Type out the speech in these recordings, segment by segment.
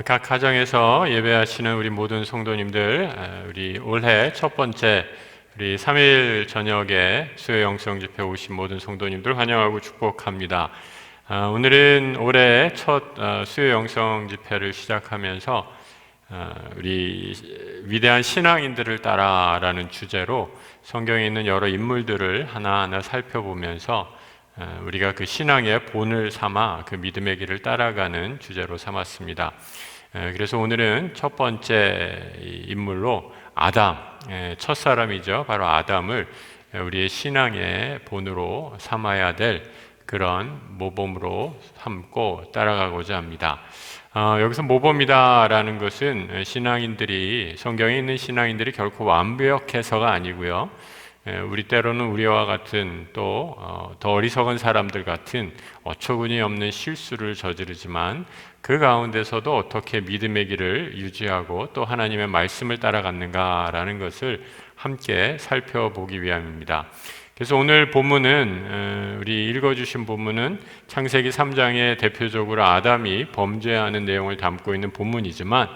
각 가정에서 예배하시는 우리 모든 성도님들, 우리 올해 첫 번째 우리 3일 저녁에 수요 영성 집회 오신 모든 성도님들 환영하고 축복합니다. 오늘은 올해 첫 수요 영성 집회를 시작하면서 우리 위대한 신앙인들을 따라라는 주제로 성경에 있는 여러 인물들을 하나하나 살펴보면서 우리가 그 신앙의 본을 삼아 그 믿음의 길을 따라가는 주제로 삼았습니다. 그래서 오늘은 첫 번째 인물로 아담, 첫사람이죠. 바로 아담을 우리의 신앙의 본으로 삼아야 될 그런 모범으로 삼고 따라가고자 합니다. 여기서 모범이다라는 것은 신앙인들이, 성경에 있는 신앙인들이 결코 완벽해서가 아니고요. 우리 때로는 우리와 같은 또 더 어리석은 사람들 같은 어처구니 없는 실수를 저지르지만 그 가운데서도 어떻게 믿음의 길을 유지하고 또 하나님의 말씀을 따라갔는가라는 것을 함께 살펴보기 위함입니다. 그래서 오늘 본문은 우리 읽어주신 본문은 창세기 3장에 대표적으로 아담이 범죄하는 내용을 담고 있는 본문이지만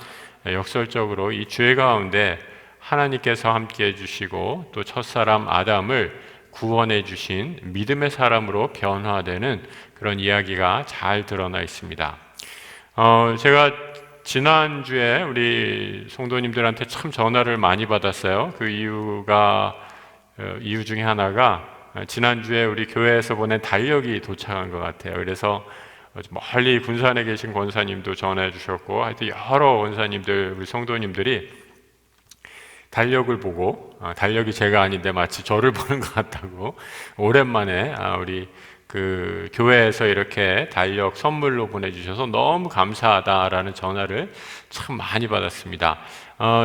역설적으로 이 죄 가운데 하나님께서 함께 해주시고 또 첫사람 아담을 구원해 주신 믿음의 사람으로 변화되는 그런 이야기가 잘 드러나 있습니다. 제가 지난주에 우리 성도님들한테 참 전화를 많이 받았어요. 그 이유 중에 하나가 지난주에 우리 교회에서 보낸 달력이 도착한 것 같아요. 그래서 멀리 군산에 계신 권사님도 전화해 주셨고 하여튼 여러 원사님들, 우리 성도님들이 달력을 보고 달력이 제가 아닌데 마치 저를 보는 것 같다고 오랜만에 우리 그 교회에서 이렇게 달력 선물로 보내주셔서 너무 감사하다라는 전화를 참 많이 받았습니다.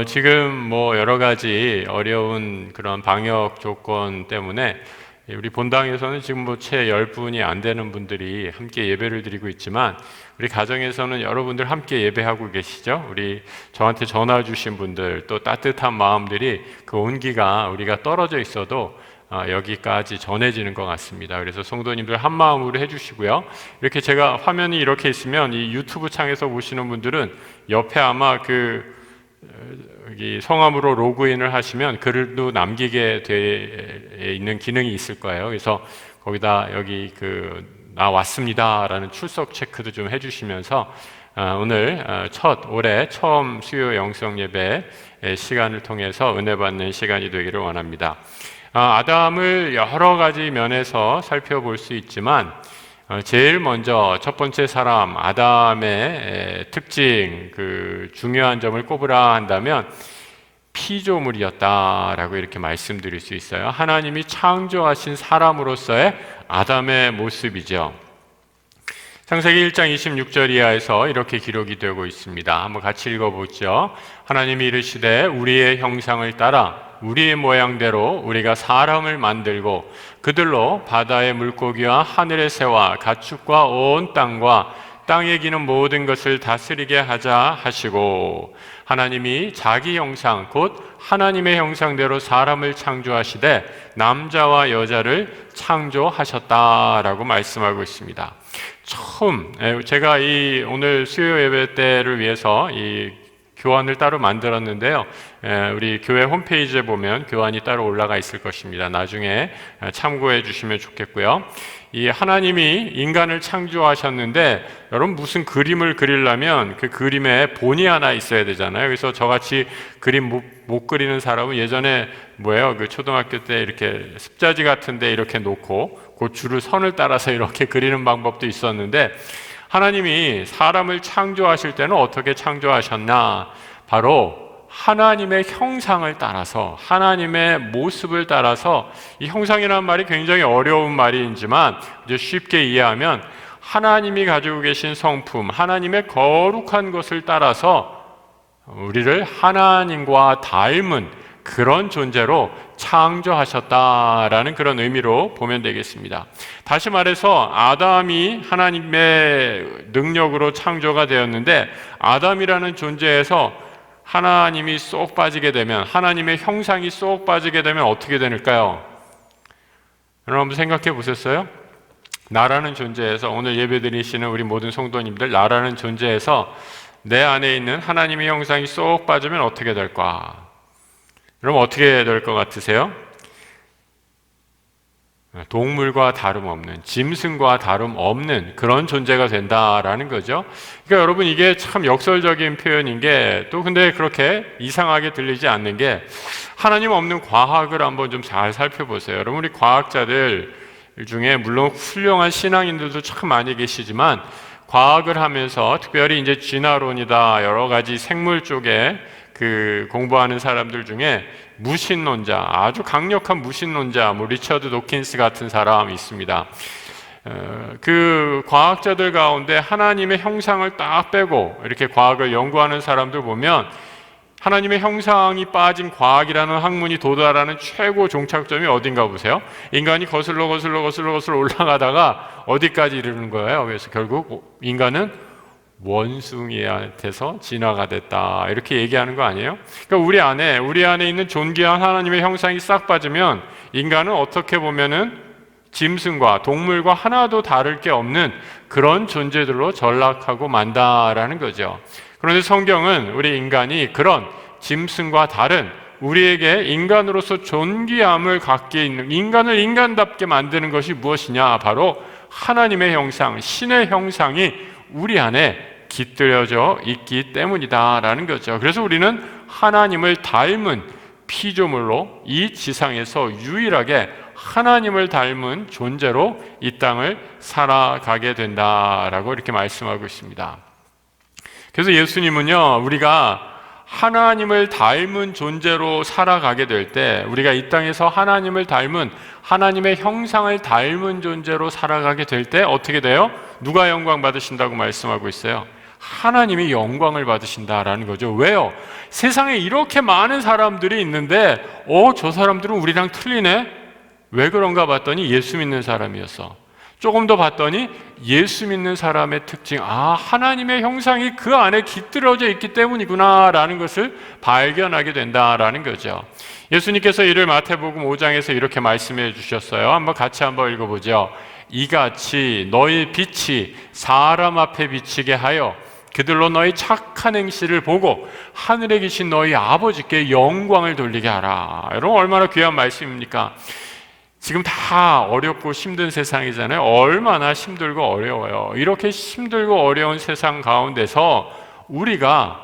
지금 뭐 여러 가지 어려운 그런 방역 조건 때문에 우리 본당에서는 지금 뭐 채 10분이 안 되는 분들이 함께 예배를 드리고 있지만 우리 가정에서는 여러분들 함께 예배하고 계시죠? 우리 저한테 전화 주신 분들 또 따뜻한 마음들이 그 온기가 우리가 떨어져 있어도 여기까지 전해지는 것 같습니다. 그래서 성도님들 한 마음으로 해주시고요. 이렇게 제가 화면이 이렇게 있으면 이 유튜브 창에서 보시는 분들은 옆에 아마 여기 성함으로 로그인을 하시면 글도 남기게 돼 있는 기능이 있을 거예요. 그래서 거기다 여기 나 왔습니다라는 출석 체크도 좀 해주시면서 오늘 올해 처음 수요 영성 예배 시간을 통해서 은혜 받는 시간이 되기를 원합니다. 아담을 여러 가지 면에서 살펴볼 수 있지만 제일 먼저 첫 번째 사람 아담의 특징, 그 중요한 점을 꼽으라 한다면 피조물이었다라고 이렇게 말씀드릴 수 있어요. 하나님이 창조하신 사람으로서의 아담의 모습이죠. 창세기 1장 26절 이하에서 이렇게 기록이 되고 있습니다. 한번 같이 읽어보죠. 하나님이 이르시되 우리의 형상을 따라 우리의 모양대로 우리가 사람을 만들고 그들로 바다의 물고기와 하늘의 새와 가축과 온 땅과 땅에 기는 모든 것을 다스리게 하자 하시고 하나님이 자기 형상 곧 하나님의 형상대로 사람을 창조하시되 남자와 여자를 창조하셨다라고 말씀하고 있습니다. 처음 제가 오늘 수요 예배 때를 위해서 이 교환을 따로 만들었는데요. 우리 교회 홈페이지에 보면 교환이 따로 올라가 있을 것입니다. 나중에 참고해 주시면 좋겠고요. 이 하나님이 인간을 창조하셨는데 여러분 무슨 그림을 그리려면 그 그림에 본이 하나 있어야 되잖아요. 그래서 저같이 그림 못 그리는 사람은 예전에 그 초등학교 때 이렇게 습자지 같은데 이렇게 놓고 그 줄을 선을 따라서 이렇게 그리는 방법도 있었는데 하나님이 사람을 창조하실 때는 어떻게 창조하셨나? 바로 하나님의 형상을 따라서, 하나님의 모습을 따라서, 이 형상이라는 말이 굉장히 어려운 말이지만 이제 쉽게 이해하면 하나님이 가지고 계신 성품, 하나님의 거룩한 것을 따라서 우리를 하나님과 닮은 그런 존재로 창조하셨다라는 그런 의미로 보면 되겠습니다. 다시 말해서 아담이 하나님의 능력으로 창조가 되었는데 아담이라는 존재에서 하나님이 쏙 빠지게 되면, 하나님의 형상이 쏙 빠지게 되면 어떻게 될까요? 여러분 한번 생각해 보셨어요? 나라는 존재에서, 오늘 예배 드리시는 우리 모든 성도님들, 나라는 존재에서 내 안에 있는 하나님의 형상이 쏙 빠지면 어떻게 될까? 그럼 어떻게 될 것 같으세요? 동물과 다름없는, 짐승과 다름없는 그런 존재가 된다라는 거죠. 그러니까 여러분, 이게 참 역설적인 표현인 게, 또 근데 그렇게 이상하게 들리지 않는 게, 하나님 없는 과학을 한번 좀 잘 살펴보세요. 여러분, 우리 과학자들 중에 물론 훌륭한 신앙인들도 참 많이 계시지만, 과학을 하면서 특별히 이제 진화론이다, 여러 가지 생물 쪽에 공부하는 사람들 중에 무신론자, 아주 강력한 무신론자, 리처드 도킨스 같은 사람이 있습니다. 그 과학자들 가운데 하나님의 형상을 딱 빼고 이렇게 과학을 연구하는 사람들 보면, 하나님의 형상이 빠진 과학이라는 학문이 도달하는 최고 종착점이 어딘가 보세요. 인간이 거슬러 올라가다가 어디까지 이르는 거예요? 그래서 결국 인간은 원숭이한테서 진화가 됐다, 이렇게 얘기하는 거 아니에요? 그러니까 우리 안에 있는 존귀한 하나님의 형상이 싹 빠지면 인간은 어떻게 보면은 짐승과 동물과 하나도 다를 게 없는 그런 존재들로 전락하고 만다라는 거죠. 그런데 성경은 우리 인간이 그런 짐승과 다른, 우리에게 인간으로서 존귀함을 갖게 있는, 인간을 인간답게 만드는 것이 무엇이냐? 바로 하나님의 형상, 신의 형상이 우리 안에 깃들여져 있기 때문이다라는 거죠. 그래서 우리는 하나님을 닮은 피조물로 이 지상에서 유일하게 하나님을 닮은 존재로 이 땅을 살아가게 된다라고 이렇게 말씀하고 있습니다. 그래서 예수님은요, 우리가 하나님을 닮은 존재로 살아가게 될 때, 우리가 이 땅에서 하나님을 닮은, 하나님의 형상을 닮은 존재로 살아가게 될 때 어떻게 돼요? 누가 영광 받으신다고 말씀하고 있어요? 하나님이 영광을 받으신다라는 거죠. 왜요? 세상에 이렇게 많은 사람들이 있는데 저 사람들은 우리랑 틀리네? 왜 그런가 봤더니 예수 믿는 사람이었어. 조금 더 봤더니 예수 믿는 사람의 특징, 하나님의 형상이 그 안에 깃들어져 있기 때문이구나 라는 것을 발견하게 된다라는 거죠. 예수님께서 이를 마태복음 5장에서 이렇게 말씀해 주셨어요. 한번 같이 한번 읽어보죠. 이같이 너희 빛이 사람 앞에 비치게 하여 그들로 너희 착한 행실을 보고 하늘에 계신 너희 아버지께 영광을 돌리게 하라. 여러분, 얼마나 귀한 말씀입니까? 지금 다 어렵고 힘든 세상이잖아요. 얼마나 힘들고 어려워요. 이렇게 힘들고 어려운 세상 가운데서 우리가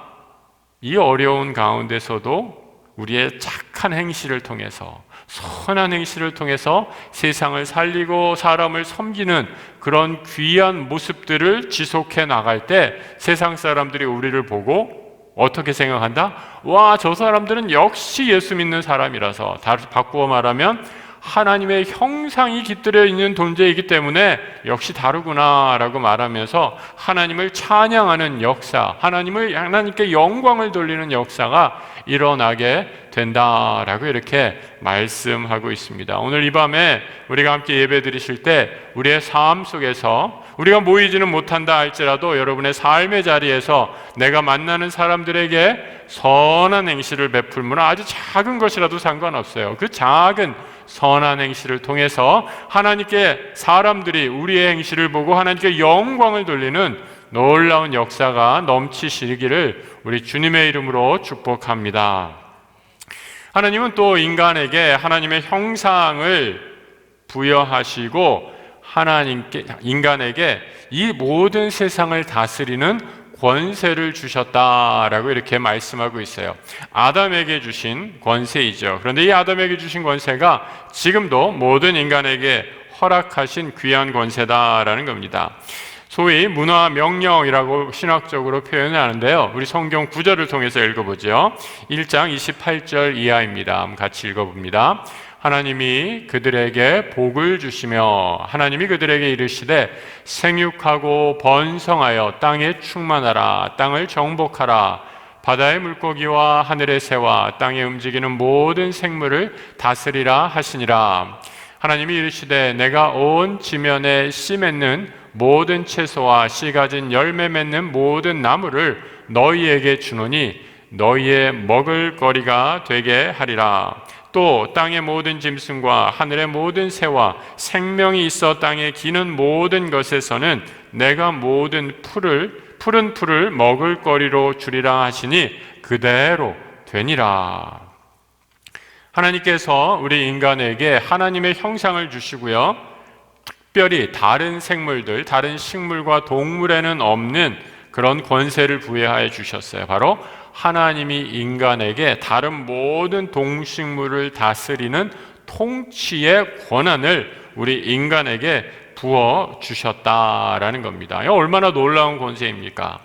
이 어려운 가운데서도 우리의 착한 행실을 통해서, 선한 행실을 통해서 세상을 살리고 사람을 섬기는 그런 귀한 모습들을 지속해 나갈 때 세상 사람들이 우리를 보고 어떻게 생각한다? 와, 저 사람들은 역시 예수 믿는 사람이라서, 바꾸어 말하면 하나님의 형상이 깃들여 있는 존재이기 때문에 역시 다르구나 라고 말하면서 하나님을 찬양하는 역사, 하나님께 영광을 돌리는 역사가 일어나게 된다라고 이렇게 말씀하고 있습니다. 오늘 이 밤에 우리가 함께 예배 드리실 때 우리의 삶 속에서, 우리가 모이지는 못한다 할지라도 여러분의 삶의 자리에서 내가 만나는 사람들에게 선한 행실을 베풀면, 아주 작은 것이라도 상관없어요. 그 작은 선한 행실을 통해서 하나님께, 사람들이 우리의 행실을 보고 하나님께 영광을 돌리는 놀라운 역사가 넘치시기를 우리 주님의 이름으로 축복합니다. 하나님은 또 인간에게 하나님의 형상을 부여하시고 인간에게 이 모든 세상을 다스리는 권세를 주셨다라고 이렇게 말씀하고 있어요. 아담에게 주신 권세이죠. 그런데 이 아담에게 주신 권세가 지금도 모든 인간에게 허락하신 귀한 권세다라는 겁니다. 소위 문화 명령이라고 신학적으로 표현을 하는데요. 우리 성경 구절을 통해서 읽어보죠. 1장 28절 이하입니다. 같이 읽어봅니다. 하나님이 그들에게 복을 주시며 하나님이 그들에게 이르시되 생육하고 번성하여 땅에 충만하라. 땅을 정복하라. 바다의 물고기와 하늘의 새와 땅에 움직이는 모든 생물을 다스리라 하시니라. 하나님이 이르시되 내가 온 지면에 씨 맺는 모든 채소와 씨 가진 열매 맺는 모든 나무를 너희에게 주노니 너희의 먹을 거리가 되게 하리라. 또 땅의 모든 짐승과 하늘의 모든 새와 생명이 있어 땅에 기는 모든 것에서는 내가 모든 풀을 푸른 풀을 먹을거리로 주리라 하시니 그대로 되니라. 하나님께서 우리 인간에게 하나님의 형상을 주시고요, 특별히 다른 생물들, 다른 식물과 동물에는 없는 그런 권세를 부여하여 주셨어요. 바로 하나님이 인간에게 다른 모든 동식물을 다스리는 통치의 권한을 우리 인간에게 부어 주셨다라는 겁니다. 얼마나 놀라운 권세입니까?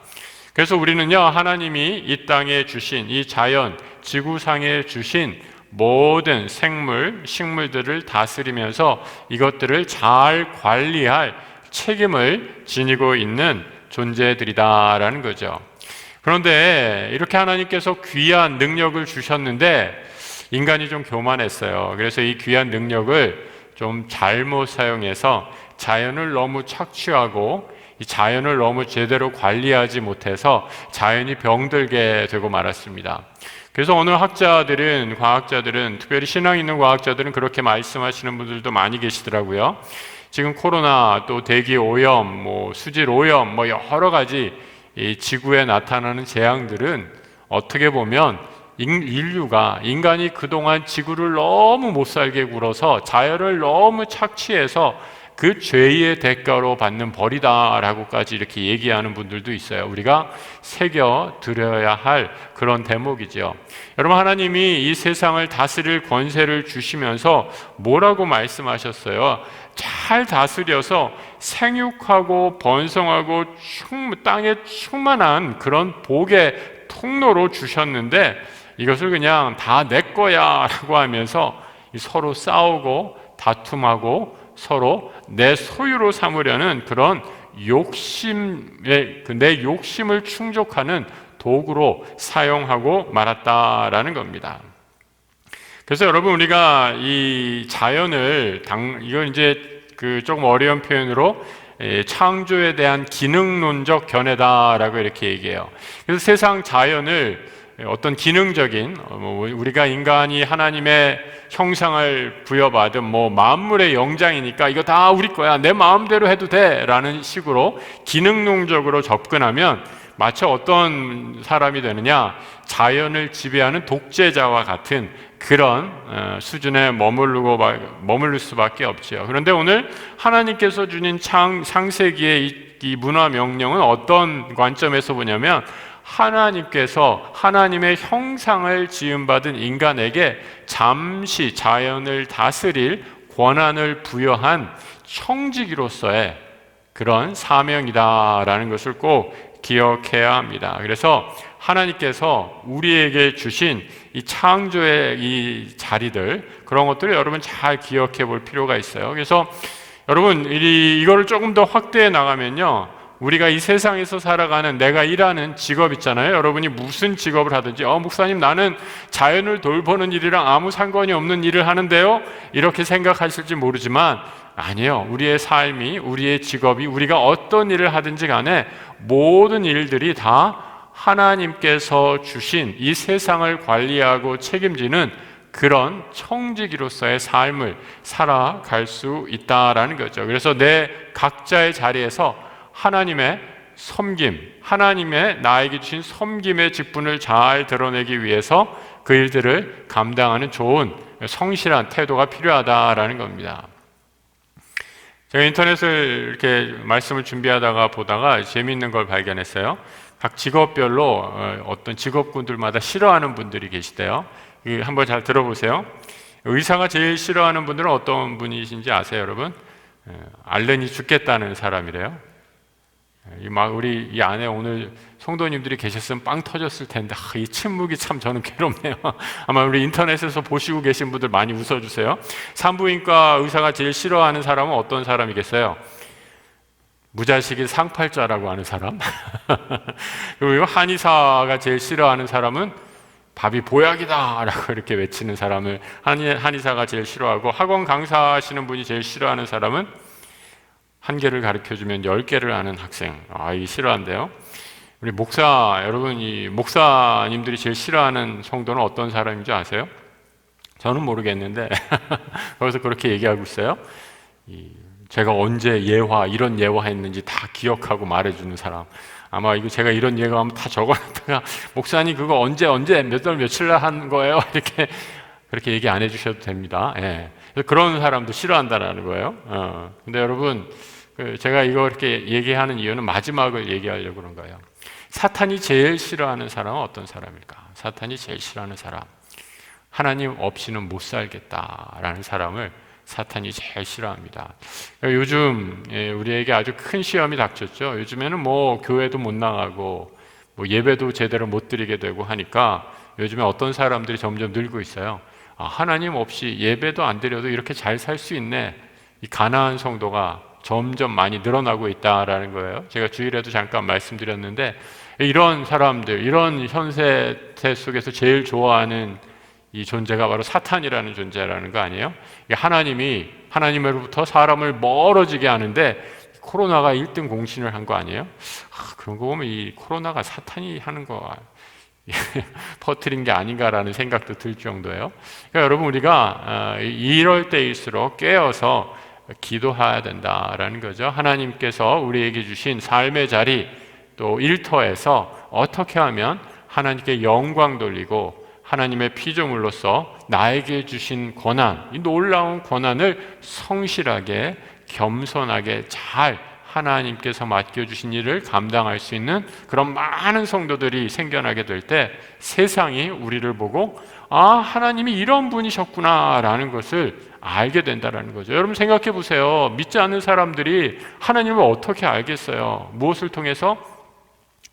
그래서 우리는요, 하나님이 이 땅에 주신 이 자연, 지구상에 주신 모든 생물, 식물들을 다스리면서 이것들을 잘 관리할 책임을 지니고 있는 존재들이다라는 거죠. 그런데 이렇게 하나님께서 귀한 능력을 주셨는데 인간이 좀 교만했어요. 그래서 이 귀한 능력을 좀 잘못 사용해서 자연을 너무 착취하고 이 자연을 너무 제대로 관리하지 못해서 자연이 병들게 되고 말았습니다. 그래서 오늘 학자들은, 과학자들은, 특별히 신앙 있는 과학자들은 그렇게 말씀하시는 분들도 많이 계시더라고요. 지금 코로나, 또 대기 오염, 수질 오염, 여러 가지 이 지구에 나타나는 재앙들은 어떻게 보면 인간이 그동안 지구를 너무 못 살게 굴어서 자연을 너무 착취해서 그 죄의 대가로 받는 벌이다라고까지 이렇게 얘기하는 분들도 있어요. 우리가 새겨 드려야 할 그런 대목이죠. 여러분, 하나님이 이 세상을 다스릴 권세를 주시면서 뭐라고 말씀하셨어요? 잘 다스려서 생육하고 번성하고 땅에 충만한 그런 복의 통로로 주셨는데 이것을 그냥 다 내 거야 라고 하면서 서로 싸우고 다툼하고 서로 내 소유로 삼으려는 그런 내 욕심을 충족하는 도구로 사용하고 말았다라는 겁니다. 그래서 여러분, 우리가 이 자연을 이건 이제 조금 어려운 표현으로 창조에 대한 기능론적 견해다라고 이렇게 얘기해요. 그래서 세상 자연을 어떤 기능적인, 우리가 인간이 하나님의 형상을 부여받은 만물의 영장이니까 이거 다 우리 거야, 내 마음대로 해도 돼 라는 식으로 기능론적으로 접근하면 마치 어떤 사람이 되느냐, 자연을 지배하는 독재자와 같은 그런 수준에 머무를 수밖에 없죠. 그런데 오늘 하나님께서 주신 창세기의 이 문화 명령은 어떤 관점에서 보냐면, 하나님께서 하나님의 형상을 지음받은 인간에게 잠시 자연을 다스릴 권한을 부여한 청지기로서의 그런 사명이다라는 것을 꼭 기억해야 합니다. 그래서 하나님께서 우리에게 주신 이 창조의 이 자리들, 그런 것들을 여러분 잘 기억해 볼 필요가 있어요. 그래서 여러분, 이거를 조금 더 확대해 나가면요, 우리가 이 세상에서 살아가는 내가 일하는 직업 있잖아요. 여러분이 무슨 직업을 하든지 목사님, 나는 자연을 돌보는 일이랑 아무 상관이 없는 일을 하는데요, 이렇게 생각하실지 모르지만 아니에요. 우리의 삶이, 우리의 직업이, 우리가 어떤 일을 하든지 간에 모든 일들이 다 하나님께서 주신 이 세상을 관리하고 책임지는 그런 청지기로서의 삶을 살아갈 수 있다라는 거죠. 그래서 내 각자의 자리에서 하나님의 섬김, 하나님의 나에게 주신 섬김의 직분을 잘 드러내기 위해서 그 일들을 감당하는 좋은 성실한 태도가 필요하다라는 겁니다. 제가 인터넷을 이렇게 말씀을 준비하다가 보다가 재미있는 걸 발견했어요. 각 직업별로 어떤 직업군들마다 싫어하는 분들이 계시대요. 한번 잘 들어보세요. 의사가 제일 싫어하는 분들은 어떤 분이신지 아세요, 여러분? 알른이 죽겠다는 사람이래요. 우리 이 안에 오늘 성도님들이 계셨으면 빵 터졌을 텐데 이 침묵이 참 저는 괴롭네요. 아마 우리 인터넷에서 보시고 계신 분들 많이 웃어주세요. 산부인과 의사가 제일 싫어하는 사람은 어떤 사람이겠어요? 무자식이 상팔자라고 하는 사람. 그리고 한의사가 제일 싫어하는 사람은 밥이 보약이다 라고 이렇게 외치는 사람을 한의사가 제일 싫어하고, 학원 강사하시는 분이 제일 싫어하는 사람은 한 개를 가르쳐주면 10개를 아는 학생. 이 싫어한대요. 우리 여러분, 이 목사님들이 제일 싫어하는 성도는 어떤 사람인지 아세요? 저는 모르겠는데 거기서 그렇게 얘기하고 있어요. 제가 언제 이런 예화했는지 다 기억하고 말해주는 사람. 아마 이거 제가 이런 예감하면 다 적어놨다가 목사님 그거 언제 몇 월 며칠 날 한 거예요? 이렇게 그렇게 얘기 안 해주셔도 됩니다. 예. 그런 사람도 싫어한다라는 거예요. 근데 여러분, 제가 이거 이렇게 얘기하는 이유는 마지막을 얘기하려고 그런 거예요. 사탄이 제일 싫어하는 사람은 어떤 사람일까? 사탄이 제일 싫어하는 사람, 하나님 없이는 못 살겠다라는 사람을 사탄이 제일 싫어합니다. 요즘 우리에게 아주 큰 시험이 닥쳤죠. 요즘에는 뭐 교회도 못 나가고 뭐 예배도 제대로 못 드리게 되고 하니까 요즘에 어떤 사람들이 점점 늘고 있어요. 하나님 없이 예배도 안 드려도 이렇게 잘 살 수 있네. 이 가난한 성도가 점점 많이 늘어나고 있다라는 거예요. 제가 주일에도 잠깐 말씀드렸는데, 이런 사람들, 이런 현세태 속에서 제일 좋아하는 이 존재가 바로 사탄이라는 존재라는 거 아니에요? 하나님이 하나님으로부터 사람을 멀어지게 하는데 코로나가 1등 공신을 한 거 아니에요? 그런 거 보면 이 코로나가 사탄이 하는 거 퍼뜨린 게 아닌가라는 생각도 들 정도예요. 그러니까 여러분, 우리가 이럴 때일수록 깨어서 기도해야 된다라는 거죠. 하나님께서 우리에게 주신 삶의 자리, 또 일터에서 어떻게 하면 하나님께 영광 돌리고 하나님의 피조물로서 나에게 주신 권한, 이 놀라운 권한을 성실하게 겸손하게 잘 하나님께서 맡겨주신 일을 감당할 수 있는 그런 많은 성도들이 생겨나게 될 때 세상이 우리를 보고 하나님이 이런 분이셨구나 라는 것을 알게 된다는 거죠. 여러분 생각해 보세요. 믿지 않는 사람들이 하나님을 어떻게 알겠어요? 무엇을 통해서?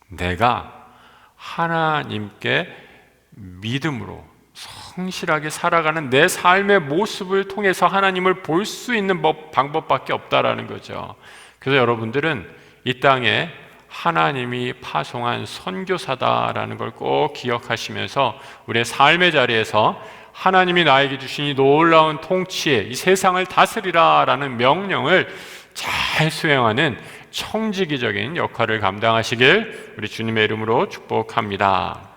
내가 하나님께 믿음으로 성실하게 살아가는 내 삶의 모습을 통해서 하나님을 볼 수 있는 방법밖에 없다라는 거죠. 그래서 여러분들은 이 땅에 하나님이 파송한 선교사다라는 걸 꼭 기억하시면서 우리의 삶의 자리에서 하나님이 나에게 주신 이 놀라운 통치에 이 세상을 다스리라라는 명령을 잘 수행하는 청지기적인 역할을 감당하시길 우리 주님의 이름으로 축복합니다.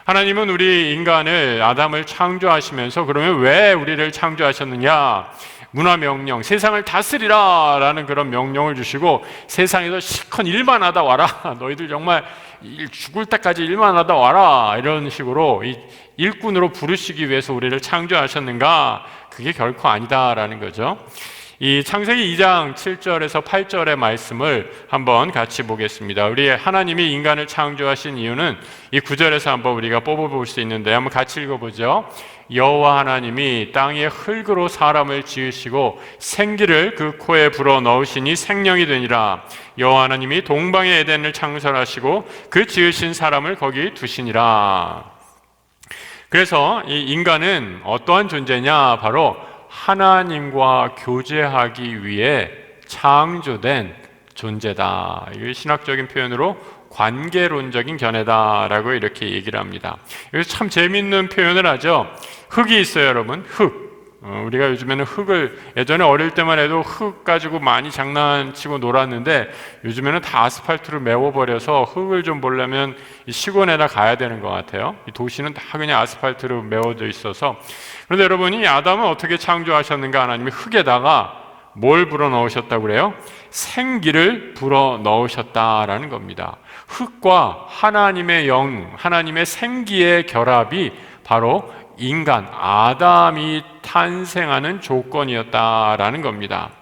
하나님은 우리 인간을, 아담을 창조하시면서 그러면 왜 우리를 창조하셨느냐? 문화명령, 세상을 다스리라 라는 그런 명령을 주시고 세상에서 실컷 일만 하다 와라. 너희들 정말 죽을 때까지 일만 하다 와라. 이런 식으로 이 일꾼으로 부르시기 위해서 우리를 창조하셨는가? 그게 결코 아니다라는 거죠. 이 창세기 2장 7절에서 8절의 말씀을 한번 같이 보겠습니다. 우리 하나님이 인간을 창조하신 이유는 이 9절에서 한번 우리가 뽑아볼 수 있는데 한번 같이 읽어보죠. 여호와 하나님이 땅의 흙으로 사람을 지으시고 생기를 그 코에 불어 넣으시니 생명이 되니라. 여호와 하나님이 동방의 에덴을 창설하시고 그 지으신 사람을 거기 두시니라. 그래서 이 인간은 어떠한 존재냐? 바로 하나님과 교제하기 위해 창조된 존재다. 이게 신학적인 표현으로 관계론적인 견해다라고 이렇게 얘기를 합니다. 여기서 참 재밌는 표현을 하죠. 흙이 있어요, 여러분. 흙. 우리가 요즘에는 흙을, 예전에 어릴 때만 해도 흙 가지고 많이 장난치고 놀았는데 요즘에는 다 아스팔트로 메워버려서 흙을 좀 보려면 시골에나 가야 되는 것 같아요. 이 도시는 다 그냥 아스팔트로 메워져 있어서. 그런데 여러분이 아담은 어떻게 창조하셨는가? 하나님이 흙에다가 뭘 불어 넣으셨다고 그래요? 생기를 불어 넣으셨다라는 겁니다. 흙과 하나님의 영, 하나님의 생기의 결합이 바로 인간, 아담이 탄생하는 조건이었다라는 겁니다.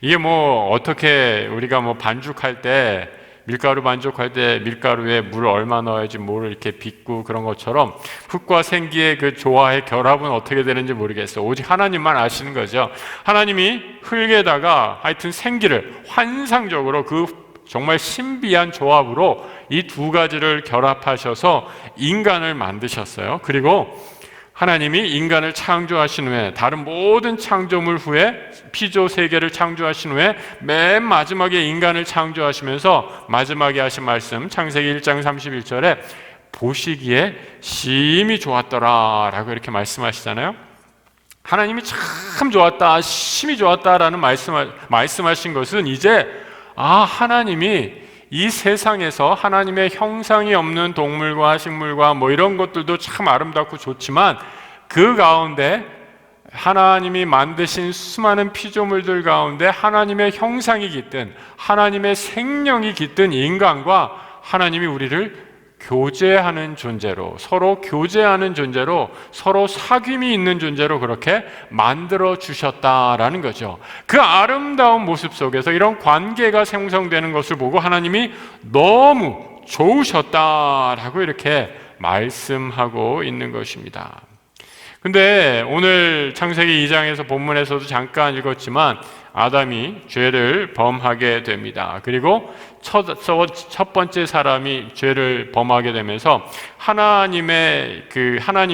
이게 뭐 어떻게 우리가 뭐 반죽할 때, 밀가루 반죽할 때 밀가루에 물 얼마 넣어야지 뭐를 이렇게 빚고 그런 것처럼 흙과 생기의 그 조화의 결합은 어떻게 되는지 모르겠어요. 오직 하나님만 아시는 거죠. 하나님이 흙에다가 하여튼 생기를 환상적으로 그 정말 신비한 조합으로 이 두 가지를 결합하셔서 인간을 만드셨어요. 그리고 하나님이 인간을 창조하신 후에, 다른 모든 창조물 후에 피조 세계를 창조하신 후에 맨 마지막에 인간을 창조하시면서 마지막에 하신 말씀, 창세기 1장 31절에 보시기에 심히 좋았더라 라고 이렇게 말씀하시잖아요. 하나님이 참 좋았다, 심히 좋았다라는 말씀하신 것은 이제 하나님이 이 세상에서 하나님의 형상이 없는 동물과 식물과 뭐 이런 것들도 참 아름답고 좋지만 그 가운데 하나님이 만드신 수많은 피조물들 가운데 하나님의 형상이 깃든, 하나님의 생명이 깃든 인간과 하나님이 우리를 교제하는 존재로, 서로 교제하는 존재로, 서로 사귐이 있는 존재로 그렇게 만들어 주셨다라는 거죠. 그 아름다운 모습 속에서 이런 관계가 형성되는 것을 보고 하나님이 너무 좋으셨다라고 이렇게 말씀하고 있는 것입니다. 근데 오늘 창세기 2장에서 본문에서도 잠깐 읽었지만 아담이 죄를 범하게 됩니다. 그리고 첫 번째 사람이 죄를 범하게 되면서 하나님이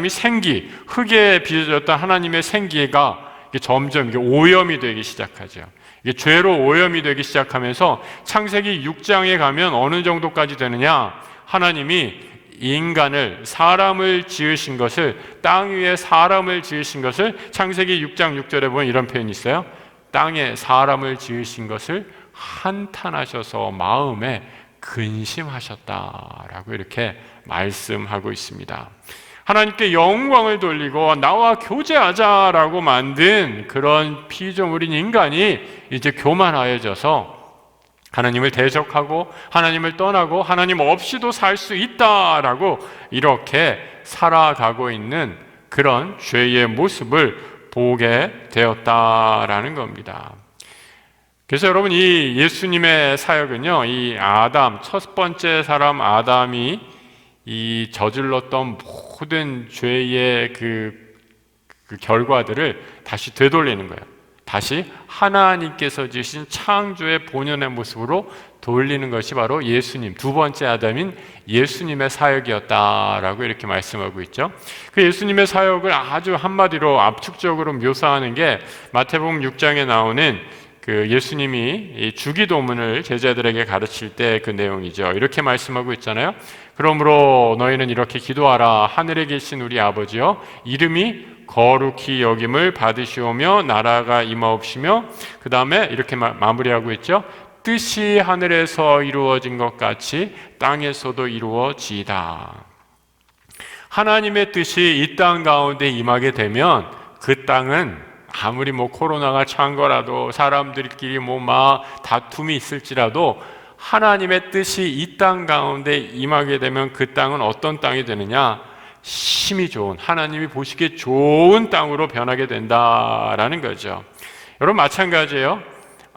생기, 흙에 빚어졌던 하나님의 생기가 점점 오염이 되기 시작하죠. 이게 죄로 오염이 되기 시작하면서 창세기 6장에 가면 어느 정도까지 되느냐? 하나님이 인간을, 사람을 지으신 것을, 땅 위에 사람을 지으신 것을 창세기 6장 6절에 보면 이런 표현이 있어요. 땅에 사람을 지으신 것을 한탄하셔서 마음에 근심하셨다라고 이렇게 말씀하고 있습니다. 하나님께 영광을 돌리고 나와 교제하자라고 만든 그런 피조물인 인간이 이제 교만하여져서 하나님을 대적하고 하나님을 떠나고 하나님 없이도 살 수 있다라고 이렇게 살아가고 있는 그런 죄의 모습을 보게 되었다라는 겁니다. 그래서 여러분, 이 예수님의 사역은요, 이 아담, 첫 번째 사람 아담이 이 저질렀던 모든 죄의 그 결과들을 다시 되돌리는 거예요. 다시 하나님께서 지으신 창조의 본연의 모습으로 돌리는 것이 바로 예수님, 두 번째 아담인 예수님의 사역이었다라고 이렇게 말씀하고 있죠. 그 예수님의 사역을 아주 한마디로 압축적으로 묘사하는 게 마태복음 6장에 나오는 그 예수님이 주기도문을 제자들에게 가르칠 때 그 내용이죠. 이렇게 말씀하고 있잖아요. 그러므로 너희는 이렇게 기도하라. 하늘에 계신 우리 아버지여, 이름이 거룩히 여김을 받으시오며 나라가 임하옵시며, 그 다음에 이렇게 마무리하고 있죠. 뜻이 하늘에서 이루어진 것 같이 땅에서도 이루어지이다. 하나님의 뜻이 이 땅 가운데 임하게 되면 그 땅은 아무리 코로나가 찬 거라도 사람들끼리 막 다툼이 있을지라도 하나님의 뜻이 이 땅 가운데 임하게 되면 그 땅은 어떤 땅이 되느냐? 힘이 좋은, 하나님이 보시기에 좋은 땅으로 변하게 된다라는 거죠. 여러분, 마찬가지예요.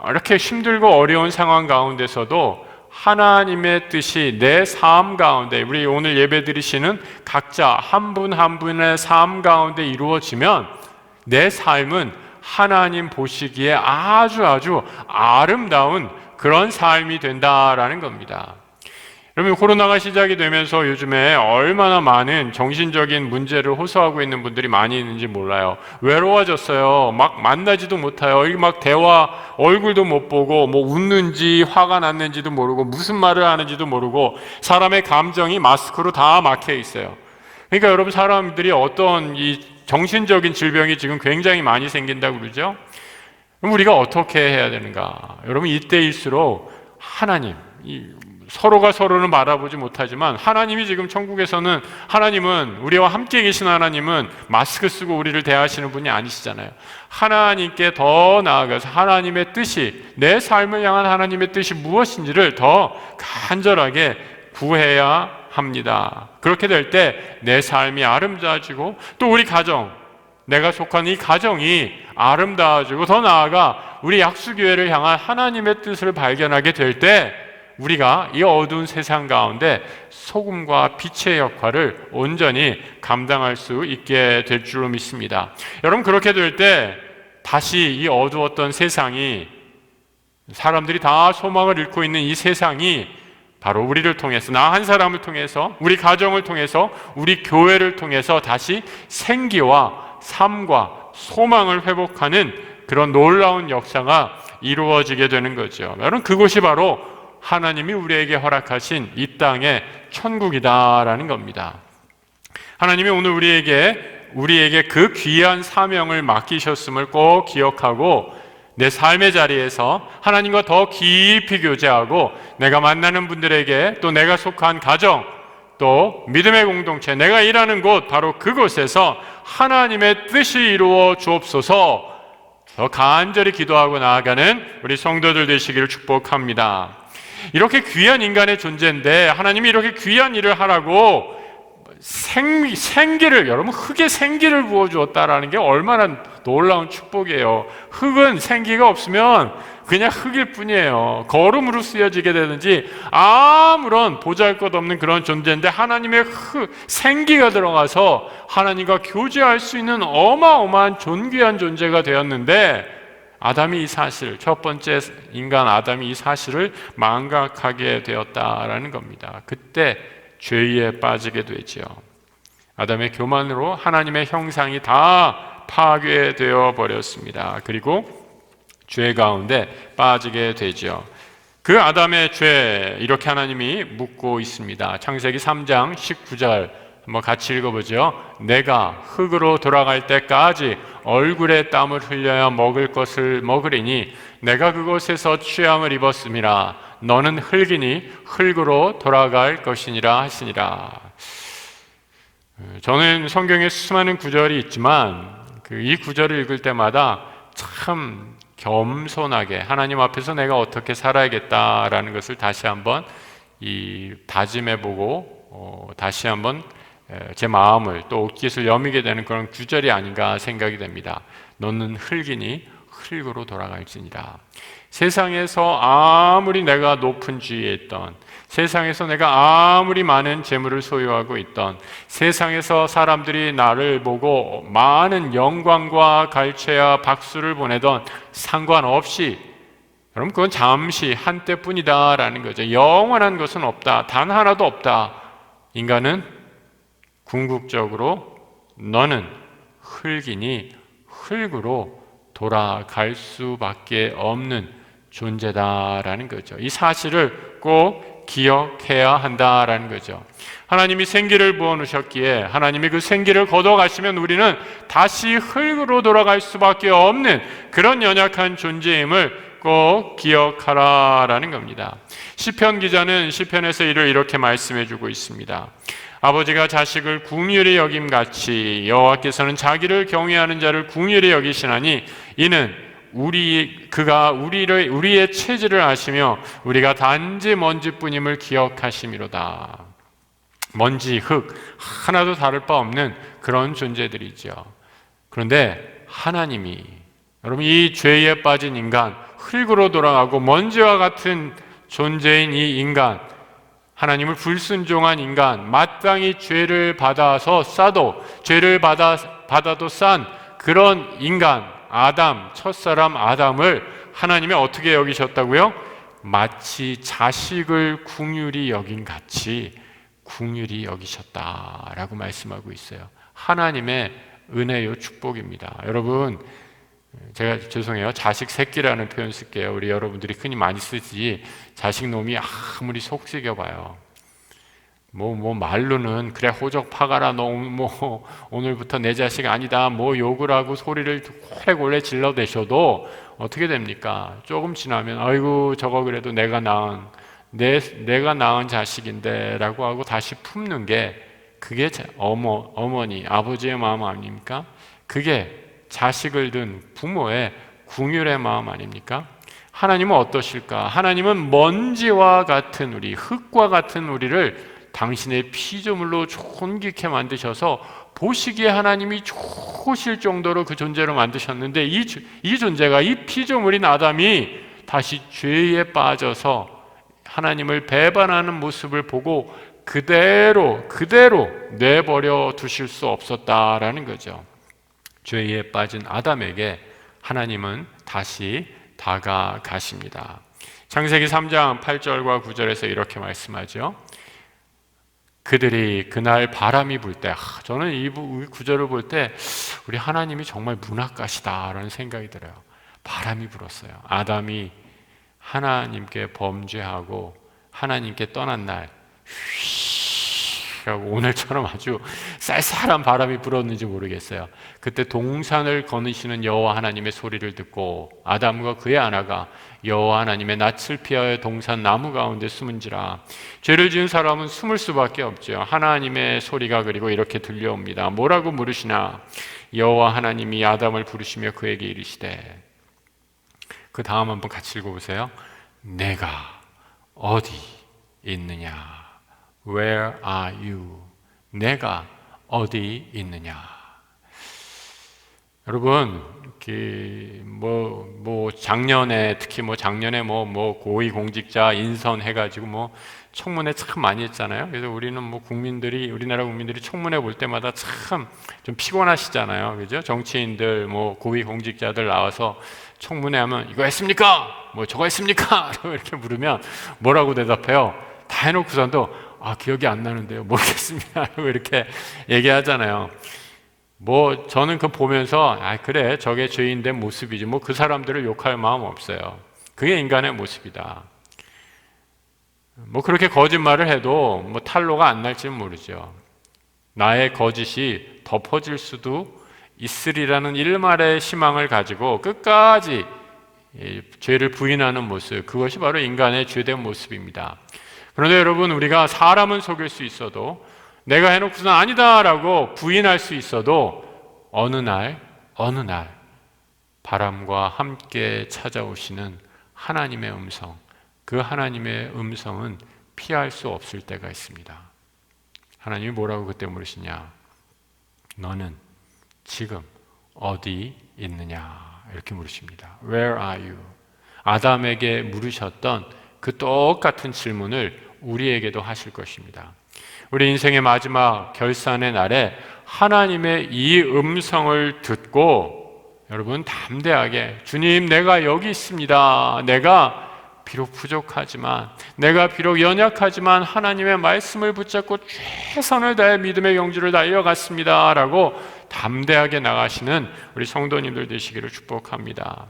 이렇게 힘들고 어려운 상황 가운데서도 하나님의 뜻이 내 삶 가운데, 우리 오늘 예배 드리시는 각자 한 분 한 분의 삶 가운데 이루어지면 내 삶은 하나님 보시기에 아주 아름다운 그런 삶이 된다라는 겁니다. 여러분, 코로나가 시작이 되면서 요즘에 얼마나 많은 정신적인 문제를 호소하고 있는 분들이 많이 있는지 몰라요. 외로워졌어요. 막 만나지도 못해요. 막 대화, 얼굴도 못 보고 웃는지 화가 났는지도 모르고 무슨 말을 하는지도 모르고 사람의 감정이 마스크로 다 막혀 있어요. 그러니까 여러분, 사람들이 어떤 이 정신적인 질병이 지금 굉장히 많이 생긴다고 그러죠. 그럼 우리가 어떻게 해야 되는가? 여러분, 이때일수록 하나님, 서로가 서로를 바라보지 못하지만 하나님이 지금 천국에서는, 하나님은, 우리와 함께 계신 하나님은 마스크 쓰고 우리를 대하시는 분이 아니시잖아요. 하나님께 더 나아가서 하나님의 뜻이, 내 삶을 향한 하나님의 뜻이 무엇인지를 더 간절하게 구해야 합니다. 그렇게 될 때 내 삶이 아름다워지고 또 우리 가정, 내가 속한 이 가정이 아름다워지고 더 나아가 우리 약수교회를 향한 하나님의 뜻을 발견하게 될 때 우리가 이 어두운 세상 가운데 소금과 빛의 역할을 온전히 감당할 수 있게 될 줄로 믿습니다. 여러분, 그렇게 될 때 다시 이 어두웠던 세상이, 사람들이 다 소망을 잃고 있는 이 세상이 바로 우리를 통해서, 나 한 사람을 통해서, 우리 가정을 통해서, 우리 교회를 통해서 다시 생기와 삶과 소망을 회복하는 그런 놀라운 역사가 이루어지게 되는 거죠. 여러분, 그곳이 바로 하나님이 우리에게 허락하신 이 땅의 천국이다라는 겁니다. 하나님이 오늘 우리에게 그 귀한 사명을 맡기셨음을 꼭 기억하고 내 삶의 자리에서 하나님과 더 깊이 교제하고 내가 만나는 분들에게, 또 내가 속한 가정, 또 믿음의 공동체, 내가 일하는 곳, 바로 그곳에서 하나님의 뜻이 이루어 주옵소서 더 간절히 기도하고 나아가는 우리 성도들 되시기를 축복합니다. 이렇게 귀한 인간의 존재인데 하나님이 이렇게 귀한 일을 하라고 생기를, 여러분, 흙에 생기를 부어주었다라는 게 얼마나 놀라운 축복이에요. 흙은 생기가 없으면 그냥 흙일 뿐이에요. 거름으로 쓰여지게 되든지 아무런 보잘것없는 그런 존재인데 하나님의 생기가 들어가서 하나님과 교제할 수 있는 어마어마한 존귀한 존재가 되었는데, 아담이 이 사실, 첫 번째 인간 아담이 이 사실을 망각하게 되었다라는 겁니다. 그때 죄에 빠지게 되죠. 아담의 교만으로 하나님의 형상이 다 파괴되어 버렸습니다. 그리고 죄 가운데 빠지게 되죠. 그 아담의 죄, 이렇게 하나님이 묻고 있습니다. 창세기 3장 19절 한번 같이 읽어보죠. 내가 흙으로 돌아갈 때까지 얼굴에 땀을 흘려야 먹을 것을 먹으리니 내가 그곳에서 취함을 입었음이라. 너는 흙이니 흙으로 돌아갈 것이니라 하시니라. 저는 성경에 수많은 구절이 있지만 이 구절을 읽을 때마다 참 겸손하게 하나님 앞에서 내가 어떻게 살아야겠다라는 것을 다시 한번 다짐해보고 다시 한번 제 마음을 또 옷깃을 여미게 되는 그런 구절이 아닌가 생각이 됩니다. 너는 흙이니 흙으로 돌아갈지니라. 세상에서 아무리 내가 높은 지위에 있던, 세상에서 내가 아무리 많은 재물을 소유하고 있던, 세상에서 사람들이 나를 보고 많은 영광과 갈채와 박수를 보내던 상관없이, 여러분, 그건 잠시 한때뿐이다 라는 거죠. 영원한 것은 없다. 단 하나도 없다. 인간은 궁극적으로 너는 흙이니 흙으로 돌아갈 수밖에 없는 존재다라는 거죠. 이 사실을 꼭 기억해야 한다라는 거죠. 하나님이 생기를 부어놓으셨기에 하나님이 그 생기를 거둬가시면 우리는 다시 흙으로 돌아갈 수밖에 없는 그런 연약한 존재임을 꼭 기억하라라는 겁니다. 시편 기자는 시편에서 이를 이렇게 말씀해주고 있습니다. 아버지가 자식을 궁휼히 여김같이 여호와께서는 자기를 경외하는 자를 궁휼히 여기시나니 이는 그가 우리의 체질을 아시며 우리가 단지 먼지뿐임을 기억하심이로다. 먼지, 흙 하나도 다를 바 없는 그런 존재들이죠. 그런데 하나님이, 여러분, 이 죄에 빠진 인간, 흙으로 돌아가고 먼지와 같은 존재인 이 인간, 하나님을 불순종한 인간, 마땅히 죄를 받아서 싸도 죄를 받아도 싼 그런 인간 아담, 첫사람 아담을 하나님이 어떻게 여기셨다고요? 마치 자식을 궁휼히 여긴 같이 궁휼히 여기셨다라고 말씀하고 있어요. 하나님의 은혜요 축복입니다. 여러분, 제가 죄송해요. 자식 새끼라는 표현 쓸게요. 우리 여러분들이 흔히 많이 쓰지. 자식 놈이 아무리 속 시겨봐요. 말로는 그래 호적 파가라, 너 오늘부터 내 자식 아니다, 욕을 하고 소리를 홀레골레 질러대셔도 어떻게 됩니까? 조금 지나면 아이고 저거 그래도 내가 낳은 자식인데 라고 하고 다시 품는 게, 그게 어머니 아버지의 마음 아닙니까? 그게 자식을 둔 부모의 궁휼의 마음 아닙니까? 하나님은 어떠실까? 하나님은 먼지와 같은 우리, 흙과 같은 우리를 당신의 피조물로 존귀케 만드셔서 보시기에 하나님이 좋으실 정도로 그 존재로 만드셨는데 이 존재가, 이 피조물인 아담이 다시 죄에 빠져서 하나님을 배반하는 모습을 보고 그대로 내버려 두실 수 없었다라는 거죠. 죄에 빠진 아담에게 하나님은 다시 다가가십니다. 창세기 3장 8절과 9절에서 이렇게 말씀하죠. 그들이 그날 바람이 불 때, 저는 이 구절을 볼 때 우리 하나님이 정말 문학가시다라는 생각이 들어요. 바람이 불었어요. 아담이 하나님께 범죄하고 하나님께 떠난 날, 오늘처럼 아주 쌀쌀한 바람이 불었는지 모르겠어요. 그때 동산을 거느시는 여호와 하나님의 소리를 듣고 아담과 그의 아내가 여호와 하나님의 낯을 피하여 동산 나무 가운데 숨은지라. 죄를 지은 사람은 숨을 수밖에 없죠. 하나님의 소리가 그리고 이렇게 들려옵니다. 뭐라고 물으시나? 여호와 하나님이 아담을 부르시며 그에게 이르시되, 그 다음 한번 같이 읽어보세요. 내가 어디 있느냐? Where are you? 내가 어디 있느냐? 여러분, 작년에, 특히 작년에 고위공직자 인선해가지고 청문회 참 많이 했잖아요. 그래서 우리는 우리나라 국민들이 청문회 볼 때마다 참 좀 피곤하시잖아요. 그죠? 정치인들, 고위공직자들 나와서 청문회 하면 이거 했습니까? 저거 했습니까? 이렇게 물으면 뭐라고 대답해요? 다 해놓고선도 기억이 안 나는데요. 모르겠습니다. 이렇게 얘기하잖아요. 저는 그거 보면서 그래, 저게 죄인된 모습이지. 그 사람들을 욕할 마음 없어요. 그게 인간의 모습이다. 그렇게 거짓말을 해도 탄로가 안 날지는 모르죠. 나의 거짓이 덮어질 수도 있으리라는 일말의 희망을 가지고 끝까지 죄를 부인하는 모습, 그것이 바로 인간의 죄된 모습입니다. 그런데 여러분, 우리가 사람은 속일 수 있어도, 내가 해놓고서는 아니다라고 부인할 수 있어도 어느 날 바람과 함께 찾아오시는 하나님의 음성, 그 하나님의 음성은 피할 수 없을 때가 있습니다. 하나님이 뭐라고 그때 물으시냐? 너는 지금 어디 있느냐? 이렇게 물으십니다. Where are you? 아담에게 물으셨던 그 똑같은 질문을 우리에게도 하실 것입니다. 우리 인생의 마지막 결산의 날에 하나님의 이 음성을 듣고 여러분 담대하게, 주님, 내가 여기 있습니다. 내가 비록 부족하지만, 내가 비록 연약하지만 하나님의 말씀을 붙잡고 최선을 다해 믿음의 경주를 달려갔습니다 라고 담대하게 나가시는 우리 성도님들 되시기를 축복합니다.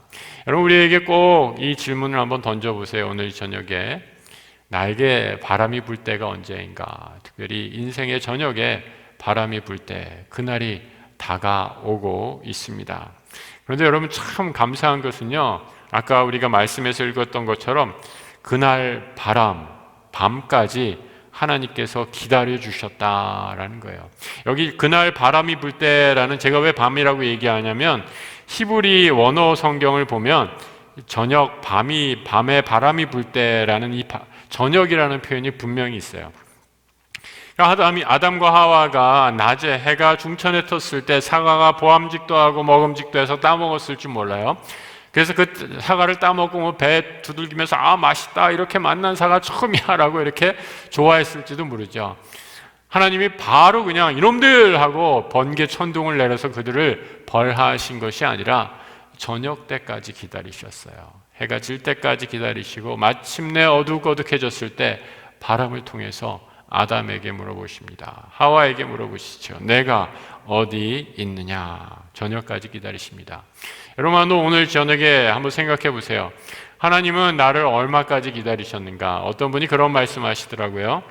여러분, 우리에게 꼭 이 질문을 한번 던져보세요. 오늘 저녁에 나에게 바람이 불 때가 언제인가? 특별히 인생의 저녁에 바람이 불 때, 그날이 다가오고 있습니다. 그런데 여러분, 참 감사한 것은요, 아까 우리가 말씀에서 읽었던 것처럼 그날 밤까지 하나님께서 기다려 주셨다라는 거예요. 여기 그날 바람이 불 때라는, 제가 왜 밤이라고 얘기하냐면 히브리 원어 성경을 보면 밤에 바람이 불 때라는 이 저녁이라는 표현이 분명히 있어요. 아담과 하와가 낮에 해가 중천에 떴을 때 사과가 보암직도 하고 먹음직도 해서 따먹었을지 몰라요. 그래서 그 사과를 따먹고 배 두들기면서 맛있다, 이렇게 맛난 사과 처음이야 라고 이렇게 좋아했을지도 모르죠. 하나님이 바로 그냥 이놈들 하고 번개 천둥을 내려서 그들을 벌하신 것이 아니라 저녁 때까지 기다리셨어요. 해가 질 때까지 기다리시고 마침내 어둑어둑해졌을 때 바람을 통해서 아담에게 물어보십니다. 하와에게 물어보시죠. 내가 어디 있느냐? 저녁까지 기다리십니다. 여러분, 오늘 저녁에 한번 생각해 보세요. 하나님은 나를 얼마까지 기다리셨는가? 어떤 분이 그런 말씀하시더라고요.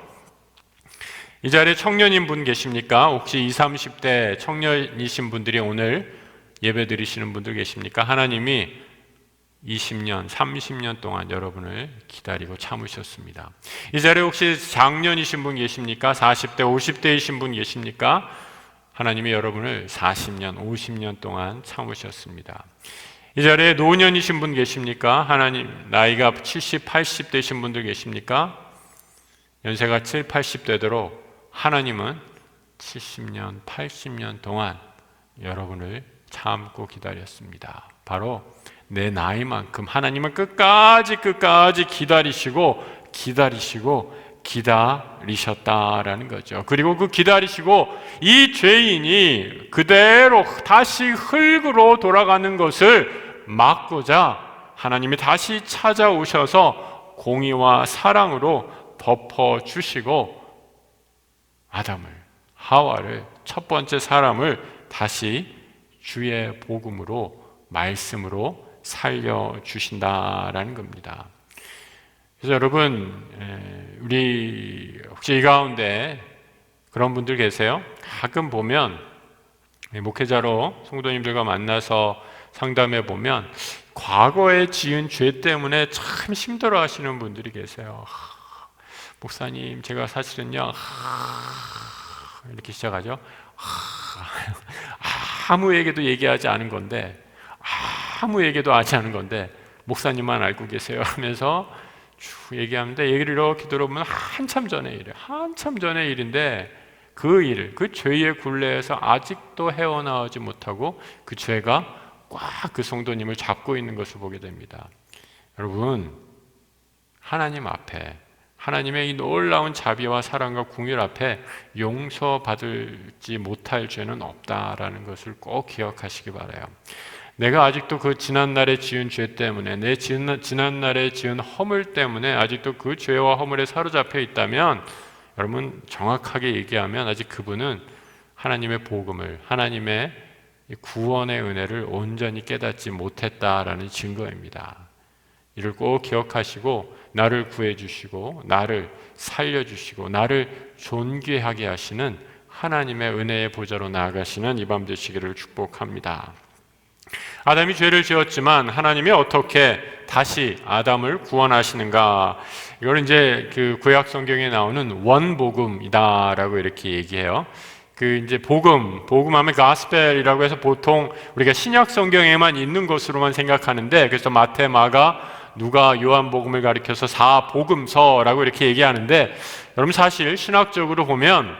이 자리에 청년인 분 계십니까? 혹시 20, 30대 청년이신 분들이 오늘 예배 드리시는 분들 계십니까? 하나님이 20년, 30년 동안 여러분을 기다리고 참으셨습니다. 이 자리에 혹시 장년이신 분 계십니까? 40대, 50대이신 분 계십니까? 하나님이 여러분을 40년, 50년 동안 참으셨습니다. 이 자리에 노년이신 분 계십니까? 하나님, 나이가 70, 80대이신 분들 계십니까? 연세가 7, 80 되도록 하나님은 70년, 80년 동안 여러분을 참고 기다렸습니다. 바로 내 나이만큼 하나님은 끝까지 기다리셨다라는 거죠. 그리고 그 기다리시고 이 죄인이 그대로 다시 흙으로 돌아가는 것을 막고자 하나님이 다시 찾아오셔서 공의와 사랑으로 덮어주시고 아담을, 하와를, 첫 번째 사람을 다시 주의 복음으로, 말씀으로 살려주신다라는 겁니다. 그래서 여러분, 우리 혹시 이 가운데 그런 분들 계세요? 가끔 보면 목회자로 성도님들과 만나서 상담해 보면 과거에 지은 죄 때문에 참 힘들어 하시는 분들이 계세요. 목사님, 제가 사실은요 이렇게 시작하죠. 아무에게도 얘기하지 않은 건데, 아무에게도 하지 않은 건데 목사님만 알고 계세요 하면서 쭉 얘기하는데 얘기를 이렇게 들어보면 한참 전의 일이에요. 한참 전의 일인데 그 일, 그 죄의 굴레에서 아직도 헤어나오지 못하고 그 죄가 꽉 그 성도님을 잡고 있는 것을 보게 됩니다. 여러분, 하나님 앞에, 하나님의 이 놀라운 자비와 사랑과 긍휼 앞에 용서받을지 못할 죄는 없다라는 것을 꼭 기억하시기 바라요. 내가 아직도 그 지난날에 지은 죄 때문에, 내 지난날에 지은 허물 때문에 아직도 그 죄와 허물에 사로잡혀 있다면, 여러분, 정확하게 얘기하면 아직 그분은 하나님의 복음을, 하나님의 구원의 은혜를 온전히 깨닫지 못했다라는 증거입니다. 이를 꼭 기억하시고 나를 구해주시고 나를 살려주시고 나를 존귀하게 하시는 하나님의 은혜의 보좌로 나아가시는 이 밤 되시기를 축복합니다. 아담이 죄를 지었지만 하나님이 어떻게 다시 아담을 구원하시는가? 이걸 이제 그 구약 성경에 나오는 원복음이다라고 이렇게 얘기해요. 그 이제 복음하면 가스펠이라고 해서 보통 우리가 신약 성경에만 있는 것으로만 생각하는데, 그래서 마태, 마가, 누가, 요한복음을 가리켜서 사복음서라고 이렇게 얘기하는데, 여러분 사실 신학적으로 보면